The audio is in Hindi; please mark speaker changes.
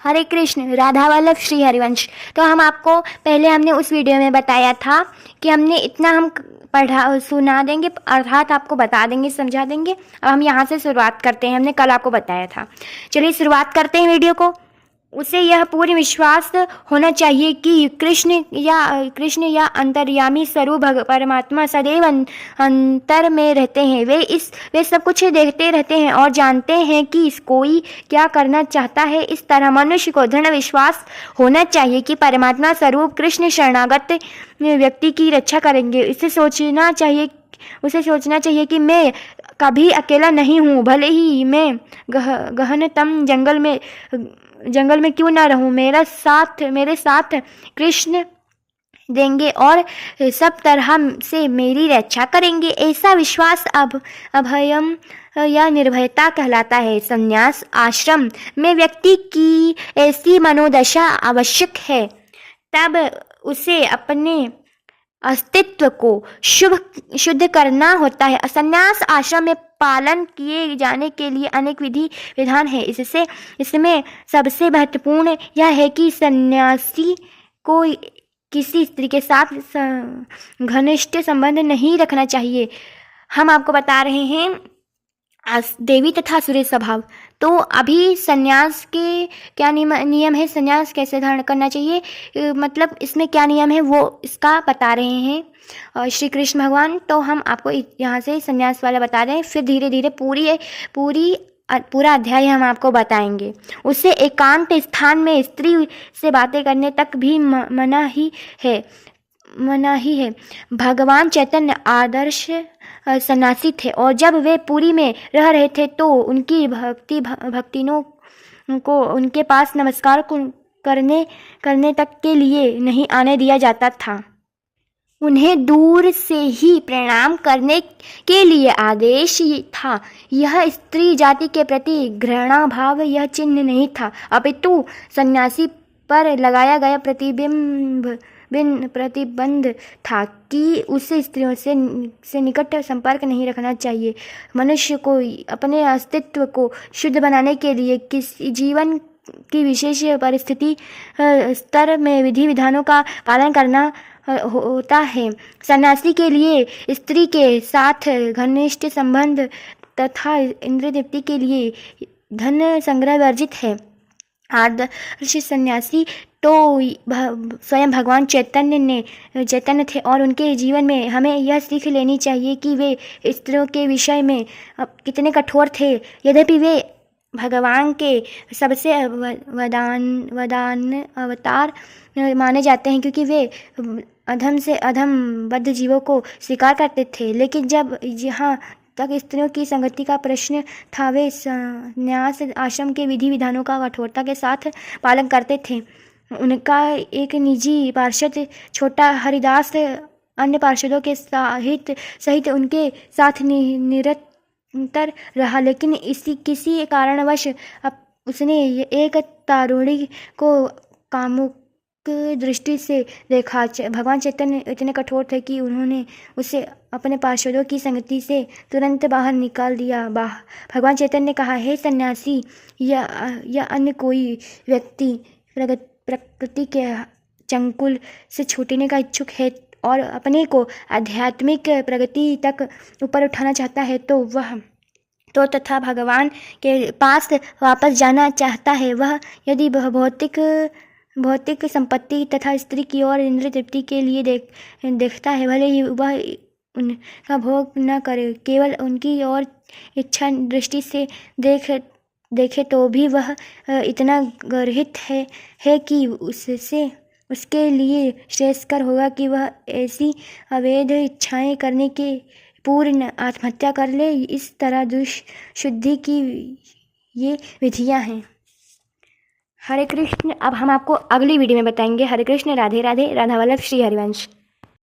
Speaker 1: हरे कृष्ण। राधा वल्लभ श्री हरिवंश। तो हम आपको पहले हमने उस वीडियो में बताया था कि हमने इतना हम पढ़ा सुना देंगे, अर्थात आपको बता देंगे, समझा देंगे। अब हम यहाँ से शुरुआत करते हैं। हमने कल आपको बताया था। चलिए शुरुआत करते हैं वीडियो को। उसे यह पूर्ण विश्वास होना चाहिए कि कृष्ण या अंतर्यामी स्वरूप परमात्मा सदैव अंतर में रहते हैं। वे सब कुछ देखते रहते हैं और जानते हैं कि कोई क्या करना चाहता है। इस तरह मनुष्य को दृढ़ विश्वास होना चाहिए कि परमात्मा स्वरूप कृष्ण शरणागत व्यक्ति की रक्षा करेंगे। उसे सोचना चाहिए कि मैं कभी अकेला नहीं हूँ, भले ही मैं गहनतम जंगल में क्यों ना रहूं, मेरे साथ कृष्ण देंगे और सब तरह से मेरी रक्षा करेंगे। ऐसा विश्वास अभयम या निर्भयता कहलाता है। संन्यास आश्रम में व्यक्ति की ऐसी मनोदशा आवश्यक है। तब उसे अपने अस्तित्व को शुद्ध करना होता है। संन्यास आश्रम में पालन किए जाने के लिए अनेक विधि विधान है। इसमें सबसे महत्वपूर्ण यह है कि सन्यासी को किसी स्त्री के साथ घनिष्ठ संबंध नहीं रखना चाहिए। हम आपको बता रहे हैं देवी तथा असुरी स्वभाव। तो अभी सन्यास के क्या नियम है, सन्यास कैसे धारण करना चाहिए, मतलब इसमें क्या नियम है वो इसका बता रहे हैं श्री कृष्ण भगवान। तो हम आपको यहाँ से सन्यास वाला बता रहे हैं, फिर धीरे धीरे पूरा अध्याय हम आपको बताएंगे। उसे एकांत स्थान में स्त्री से बातें करने तक भी मना ही है। भगवान चैतन्य आदर्श सन्यासी थे और जब वे पुरी में रह रहे थे तो उनकी भक्तिनों को उनके पास नमस्कार करने तक के लिए नहीं आने दिया जाता था। उन्हें दूर से ही प्रणाम करने के लिए आदेश था। यह स्त्री जाति के प्रति घृणा भाव यह चिन्ह नहीं था, अपितु सन्यासी पर लगाया गया प्रतिबंध था कि उसे स्त्रियों से निकट संपर्क नहीं रखना चाहिए। मनुष्य को अपने अस्तित्व को शुद्ध बनाने के लिए किसी जीवन की विशेष परिस्थिति स्तर में विधि विधानों का पालन करना होता है। सन्यासी के लिए स्त्री के साथ घनिष्ठ संबंध तथा इंद्रिय तृप्ति के लिए धन संग्रह वर्जित है। आदर्श सन्यासी तो स्वयं भगवान चैतन्य थे और उनके जीवन में हमें यह सीख लेनी चाहिए कि वे स्त्रियों के विषय में कितने कठोर थे। यद्यपि वे भगवान के सबसे वरदान अवतार माने जाते हैं क्योंकि वे अधम से अधम बद्ध जीवों को स्वीकार करते थे, लेकिन जब यहाँ तक स्त्रियों की संगति का प्रश्न था वे संन्यास आश्रम के विधि विधानों का कठोरता के साथ पालन करते थे। उनका एक निजी पार्षद छोटा हरिदास अन्य पार्षदों के सहित उनके साथ निरंतर रहा, लेकिन किसी कारणवश उसने एक तारुणी को कामुक दृष्टि से देखा। भगवान चैतन्य इतने कठोर थे कि उन्होंने उसे अपने पार्षदों की संगति से तुरंत बाहर निकाल दिया। भगवान चैतन्य ने कहा, हे सन्यासी, या अन्य कोई व्यक्ति प्रकृति के चंगुल से छूटने का इच्छुक है और अपने को आध्यात्मिक प्रगति तक ऊपर उठाना चाहता है तो तथा भगवान के पास वापस जाना चाहता है। वह यदि भौतिक संपत्ति तथा स्त्री की ओर इंद्रिय तृप्ति के लिए देखता है, भले ही वह उनका भोग न करे, केवल उनकी ओर इच्छा दृष्टि से देखे तो भी वह इतना गर्हित है कि उसके लिए श्रेयस्कर होगा कि वह ऐसी अवैध इच्छाएं करने के पूर्ण आत्महत्या कर ले। इस तरह दुष्शुद्धि की ये विधियां हैं। हरे कृष्ण। अब हम आपको अगली वीडियो में बताएंगे। हरे कृष्ण। राधे राधे। राधा वल्लभ श्री हरिवंश।